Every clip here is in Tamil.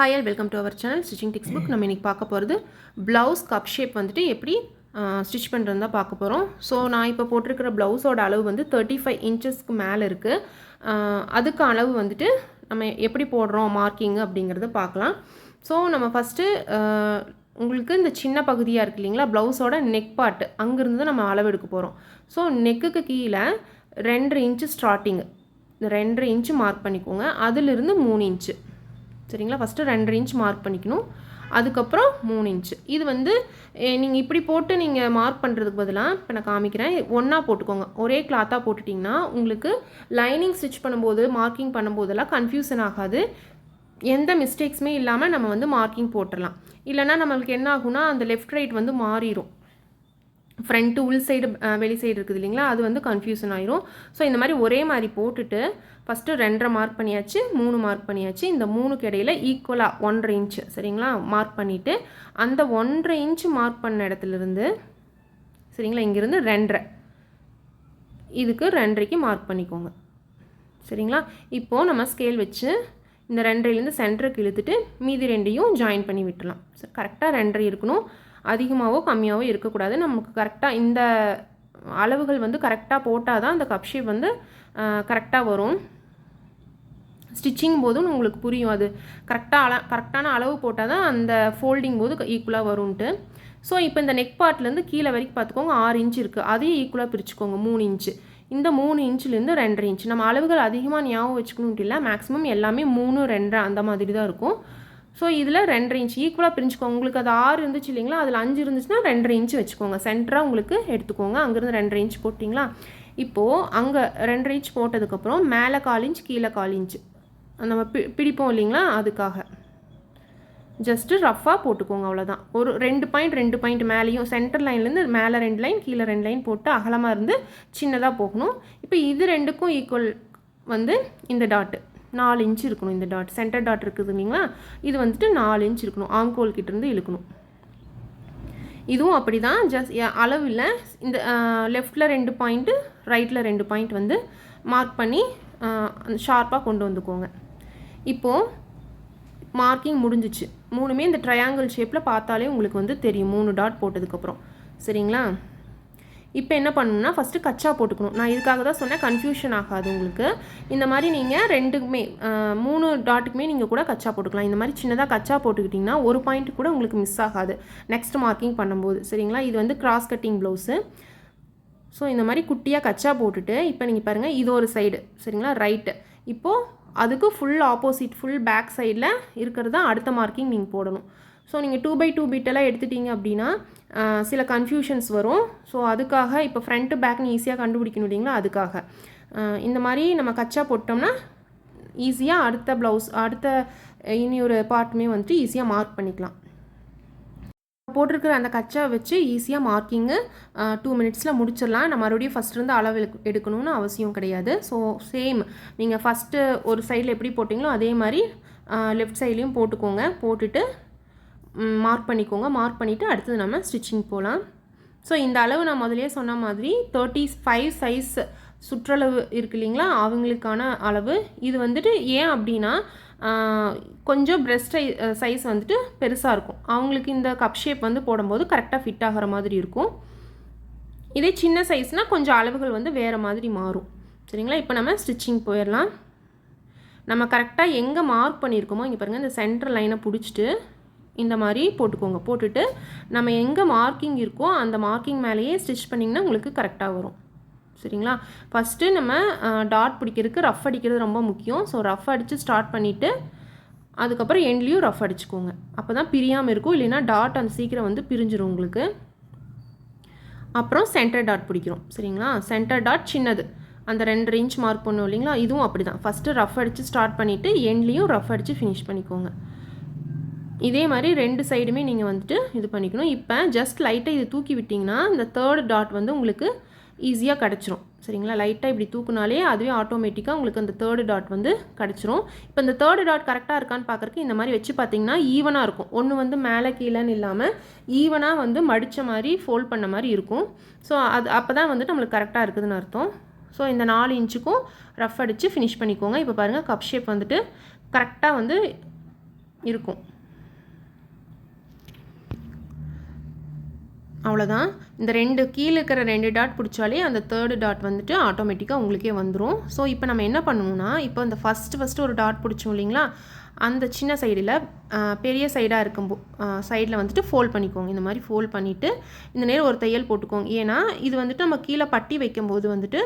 Hi all welcome to our channel stitching text book. நம்ம இன்றைக்கி பார்க்க போகிறது ப்ளவுஸ் கப் ஷேப் வந்துட்டு எப்படி ஸ்டிச் பண்ணுறது தான் பார்க்க போகிறோம். ஸோ நான் இப்போ போட்டிருக்கிற ப்ளவுஸோட அளவு வந்து 35 இன்ச்சஸ்க்கு மேலே இருக்குது. அதுக்கு அளவு வந்துட்டு நம்ம எப்படி போடுறோம் மார்க்கிங் அப்படிங்கிறத பார்க்கலாம். ஸோ நம்ம ஃபஸ்ட்டு உங்களுக்கு இந்த சின்ன பகுதியாக இருக்குது இல்லைங்களா, ப்ளவுஸோட நெக் பார்ட்டு, அங்கேருந்து நம்ம அளவு எடுக்க போகிறோம். ஸோ நெக்குக்கு கீழே 2.5 இன்ச்சு ஸ்டார்டிங்கு, இந்த 2.5 இன்ச்சு மார்க் பண்ணிக்கோங்க. அதிலிருந்து 3 இன்ச்சு சரிங்களா. ஃபஸ்ட்டு 2.5 இன்ச் மார்க் பண்ணிக்கணும், அதுக்கப்புறம் 3 இன்ச்சு. இது வந்து நீங்கள் இப்படி போட்டு நீங்கள் மார்க் பண்ணுறதுக்கு பதிலாக இப்போ நான் காமிக்கிறேன், ஒன்றா போட்டுக்கோங்க. ஒரே கிளாத்தாக போட்டுட்டிங்கன்னா உங்களுக்கு லைனிங் ஸ்டிச் பண்ணும்போது மார்க்கிங் பண்ணும்போதெல்லாம் கன்ஃபியூஷன் ஆகாது, எந்த மிஸ்டேக்ஸுமே இல்லாமல் நம்ம வந்து மார்க்கிங் போட்டுடலாம். இல்லைனா நம்மளுக்கு என்ன ஆகுனா அந்த லெஃப்ட் ரைட் வந்து மாறிடும், ஃப்ரண்ட்டு உள் சைடு வெளி சைடு இருக்குது இல்லைங்களா, அது வந்து கன்ஃபியூஷன் ஆயிரும். ஸோ இந்த மாதிரி ஒரே மாதிரி போட்டுட்டு ஃபஸ்ட்டு 2.5 மார்க் பண்ணியாச்சு, 3 மார்க் பண்ணியாச்சு. இந்த 3க்கு இடையில் ஈக்குவலாக 1.5 இன்ச்சு சரிங்களா மார்க் பண்ணிவிட்டு, அந்த 1.5 இன்ச்சு மார்க் பண்ண இடத்துலேருந்து சரிங்களா இங்கேருந்து 2.5 இதுக்கு 2.5க்கு மார்க் பண்ணிக்கோங்க சரிங்களா. இப்போது நம்ம ஸ்கேல் வச்சு இந்த 2.5லேருந்து சென்டருக்கு இழுத்துட்டு மீதி 2ஐயும் ஜாயின் பண்ணி விட்டுலாம். கரெக்டாக 2.5 இருக்கணும், அதிகமாகவோ கம்மியாகவோ இருக்கக்கூடாது. நமக்கு கரெக்டாக இந்த அளவுகள் வந்து கரெக்டாக போட்டால் தான் அந்த கப் ஷேப் வந்து கரெக்டாக வரும். ஸ்டிச்சிங் போதும் உங்களுக்கு புரியும், அது கரெக்டான அளவு போட்டால் தான் அந்த ஃபோல்டிங் போது ஈக்குவலாக வரும்ன்ட்டு. ஸோ இப்போ இந்த நெக் பார்ட்லேருந்து கீழே வரைக்கும் பார்த்துக்கோங்க, 6 இன்ச் இருக்குது, அதையும் ஈக்குவலாக பிரிச்சுக்கோங்க 3 இன்ச்சு. இந்த 3 இன்ச்சிலேருந்து 2.5 இன்ச். நம்ம அளவுகள் அதிகமாக ஞாபகம் வச்சுக்கணுன்ட்டு இல்லை, மேக்ஸிமம் எல்லாமே 3, 2 அந்த மாதிரி தான் இருக்கும். ஸோ இதில் 2.5 இன்ச் ஈக்குவலாக பிரிஞ்சுக்கோங்க. உங்களுக்கு அது 6 இருந்துச்சு இல்லைங்களா, அதில் 5 இருந்துச்சுன்னா 2.5 இன்ச் வச்சுக்கோங்க. சென்டராக உங்களுக்கு எடுத்துக்கோங்க, அங்கேருந்து 2.5 இன்ச் போட்டிங்களா. இப்போது அங்கே 2.5 இன்ச் போட்டதுக்கப்புறம் மேலே 1/4 இன்ச் கீழே 1/4 இன்ச் நம்ம பிடிப்போம் இல்லைங்களா, அதுக்காக ஜஸ்ட்டு ரஃப்பாக போட்டுக்கோங்க, அவ்வளோதான். ஒரு 2 பாயிண்ட் மேலேயும் சென்டர் லைன்லேருந்து மேலே 2 லைன் கீழே 2 லைன் போட்டு அகலமாக இருந்து சின்னதாக போகணும். இப்போ இது ரெண்டுக்கும் ஈக்குவல் வந்து இந்த டாட்டு 4 இன்ச் இருக்கணும். இந்த டாட் சென்டர் டாட் இருக்குது இல்லைங்களா, இது வந்துட்டு 4 இன்ச் இருக்கணும், ஆம்கோல் கிட்டேருந்து இழுக்கணும். இதுவும் அப்படி தான், ஜஸ்ட் அளவு இல்லை. இந்த லெஃப்டில் 2 பாயிண்ட்டு ரைட்டில் 2 பாயிண்ட் வந்து மார்க் பண்ணி ஷார்ப்பாக கொண்டு வந்துக்கோங்க. இப்போது மார்க்கிங் முடிஞ்சிச்சு. 3மே இந்த ட்ரையாங்கிள் ஷேப்பில் பார்த்தாலே உங்களுக்கு வந்து தெரியும் 3 டாட் போட்டதுக்கப்புறம் சரிங்களா. இப்போ என்ன பண்ணணும்னா ஃபஸ்ட்டு கச்சா போட்டுக்கணும். நான் இதுக்காக தான் சொன்னேன், கன்ஃபியூஷன் ஆகாது உங்களுக்கு. இந்த மாதிரி நீங்கள் 3 டாட்டுக்குமே நீங்கள் கூட கச்சா போட்டுக்கலாம். இந்த மாதிரி சின்னதாக கச்சா போட்டுக்கிட்டிங்கன்னா ஒரு பாயிண்ட் கூட உங்களுக்கு மிஸ் ஆகாது நெக்ஸ்ட் மார்க்கிங் பண்ணும்போது சரிங்களா. இது வந்து கிராஸ் கட்டிங் ப்ளவுஸு. ஸோ இந்த மாதிரி குட்டியாக கச்சா போட்டுட்டு இப்போ நீங்கள் பாருங்கள், இது ஒரு சைடு சரிங்களா ரைட்டு. இப்போது அதுக்கு ஃபுல் ஆப்போசிட் ஃபுல் பேக் சைடில் இருக்கிறது தான் அடுத்த மார்க்கிங் நீங்கள் போடணும். ஸோ நீங்கள் 2x2 பிட்டெல்லாம் எடுத்துட்டீங்க அப்படின்னா சில கன்ஃபியூஷன்ஸ் வரும். ஸோ அதுக்காக இப்போ ஃப்ரண்ட்டு பேக்னு ஈஸியாக கண்டுபிடிக்கணும் இல்லைங்களா, அதுக்காக இந்த மாதிரி நம்ம கச்சா போட்டோம்னா ஈஸியாக அடுத்த ப்ளவுஸ் அடுத்த இனி ஒரு பார்ட்டுமே வந்துட்டு ஈஸியாக மார்க் பண்ணிக்கலாம். போட்டிருக்கிற அந்த கச்சா வச்சு ஈஸியாக மார்க்கிங்கு 2 மினிட்ஸில் முடிச்சிடலாம். நம்ம மறுபடியும் ஃபஸ்ட்லேருந்து அளவு எடுக்கணும்னு அவசியம் கிடையாது. ஸோ சேம் நீங்கள் ஃபஸ்ட்டு ஒரு சைடில் எப்படி போட்டிங்களோ அதே மாதிரி லெஃப்ட் சைட்லேயும் போட்டுக்கோங்க. போட்டுட்டு மார்க் பண்ணிக்கோங்க. மார்க் பண்ணிவிட்டு அடுத்தது நம்ம ஸ்டிச்சிங் போகலாம். ஸோ இந்த அளவு நான் முதலே சொன்ன மாதிரி 35 சைஸ் சுற்றளவு இருக்குது இல்லைங்களா, அவங்களுக்கான அளவு இது வந்துட்டு. ஏன் அப்படின்னா கொஞ்சம் பிரெஸ்ட் சைஸ் வந்துட்டு பெருசாக இருக்கும், அவங்களுக்கு இந்த கப் ஷேப் வந்து போடும்போது கரெக்டாக ஃபிட் ஆகிற மாதிரி இருக்கும். இதே சின்ன சைஸ்னால் கொஞ்சம் அளவுகள் வந்து வேறு மாதிரி மாறும் சரிங்களா. இப்போ நம்ம ஸ்டிச்சிங் போயிடலாம். நம்ம கரெக்டாக எங்கே மார்க் பண்ணியிருக்கோமோ இங்கே பாருங்கள், இந்த சென்டர் லைனை பிடிச்சிட்டு இந்த மாதிரி போட்டுக்கோங்க. போட்டுட்டு நம்ம எங்கே மார்க்கிங் இருக்கோ அந்த மார்க்கிங் மேலேயே ஸ்டிச் பண்ணிங்கன்னா உங்களுக்கு கரெக்டாக வரும் சரிங்களா. ஃபஸ்ட்டு நம்ம டாட் பிடிக்கிறதுக்கு ரஃப் அடிக்கிறது ரொம்ப முக்கியம். ஸோ ரஃப் அடித்து ஸ்டார்ட் பண்ணிவிட்டு அதுக்கப்புறம் எண்ட்லேயும் ரஃப் அடிச்சுக்கோங்க, அப்போ தான் பிரியாமல் இருக்கும். இல்லைன்னா டாட் அந்த சீக்கிரம் வந்து பிரிஞ்சிடும் உங்களுக்கு. அப்புறம் சென்டர் டாட் பிடிக்கிறோம் சரிங்களா. சென்டர் டாட் சின்னது அந்த 2.5 இன்ச் மார்க் பண்ணுவோம் இல்லைங்களா, இதுவும் அப்படி தான். ஃபஸ்ட்டு ரஃப் அடித்து ஸ்டார்ட் பண்ணிவிட்டு எண்ட்லேயும் ரஃப் அடித்து ஃபினிஷ் பண்ணிக்கோங்க. இதே மாதிரி 2 சைடுமே நீங்கள் வந்துட்டு இது பண்ணிக்கணும். இப்போ ஜஸ்ட் லைட்டாக இது தூக்கி விட்டிங்கன்னா இந்த 3rd டாட் வந்து உங்களுக்கு ஈஸியாக கிடச்சிரும் சரிங்களா. லைட்டாக இப்படி தூக்குனாலே அதுவே ஆட்டோமேட்டிக்காக உங்களுக்கு அந்த 3rd டாட் வந்து கிடச்சிரும். இப்போ இந்த 3rd டாட் கரெக்டாக இருக்கான்னு பார்க்குறக்கு இந்த மாதிரி வச்சு பார்த்தீங்கன்னா ஈவனாக இருக்கும். ஒன்று வந்து மேலே கீழேன்னு இல்லாமல் ஈவனாக வந்து மடித்த மாதிரி ஃபோல்ட் பண்ண மாதிரி இருக்கும். ஸோ அது அப்போ தான் வந்துட்டு நம்மளுக்கு கரெக்டாக இருக்குதுன்னு அர்த்தம். ஸோ இந்த 4 இன்ச்சுக்கும் ரஃப் அடித்து ஃபினிஷ் பண்ணிக்கோங்க. இப்போ பாருங்கள் கப் ஷேப் வந்துட்டு கரெக்டாக வந்து இருக்கும். அவ்வளோதான். இந்த 2 கீழே இருக்கிற 2 டாட் பிடிச்சாலே அந்த 3rd டாட் வந்துட்டு ஆட்டோமேட்டிக்காக உங்களுக்கே வந்துடும். ஸோ இப்போ நம்ம என்ன பண்ணணும்னா, இப்போ இந்த ஃபஸ்ட்டு ஒரு டாட் பிடிச்சோம் இல்லைங்களா, அந்த சின்ன சைடில் பெரிய சைடாக இருக்கும் சைடில் வந்துட்டு ஃபோல்ட் பண்ணிக்கோங்க. இந்த மாதிரி ஃபோல்ட் பண்ணிவிட்டு இந்த நேரம் ஒரு தையல் போட்டுக்கோங்க. ஏன்னா இது வந்துட்டு நம்ம கீழே பட்டி வைக்கும்போது வந்துட்டு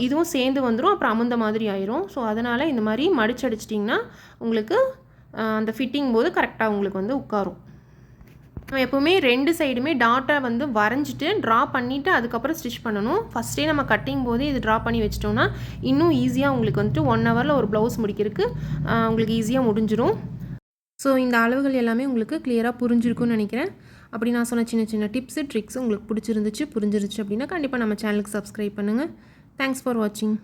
இதுவும் சேர்ந்து வந்துடும், அப்புறம் அமுந்த மாதிரி ஆயிரும். ஸோ அதனால் இந்த மாதிரி மடிச்சடிச்சிட்டிங்கன்னா உங்களுக்கு அந்த ஃபிட்டிங் போது கரெக்டாக உங்களுக்கு வந்து உட்காரும். நம்ம எப்போவுமே 2 சைடுமே டாட்டை வந்து வரைஞ்சிட்டு ட்ரா பண்ணிவிட்டு அதுக்கப்புறம் ஸ்டிச் பண்ணணும். ஃபஸ்ட்டே நம்ம கட்டிங் போதே இது ட்ரா பண்ணி வச்சிட்டோம்னா இன்னும் ஈஸியாக உங்களுக்கு வந்துட்டு 1 ஹவரில் ஒரு ப்ளவுஸ் முடிக்கிறதுக்கு உங்களுக்கு ஈஸியாக முடிஞ்சிடும். ஸோ இந்த அளவுகள் எல்லாமே உங்களுக்கு கிளியராக புரிஞ்சிருக்கும்னு நினைக்கிறேன். அப்படி நான் சொன்ன சின்ன சின்ன டிப்ஸு ட்ரிக்ஸு உங்களுக்கு புரிஞ்சிருந்துச்சு அப்படின்னா கண்டிப்பாக நம்ம சேனலுக்கு சப்ஸ்கிரைப் பண்ணுங்கள். தேங்க்ஸ் ஃபார் வாட்சிங்.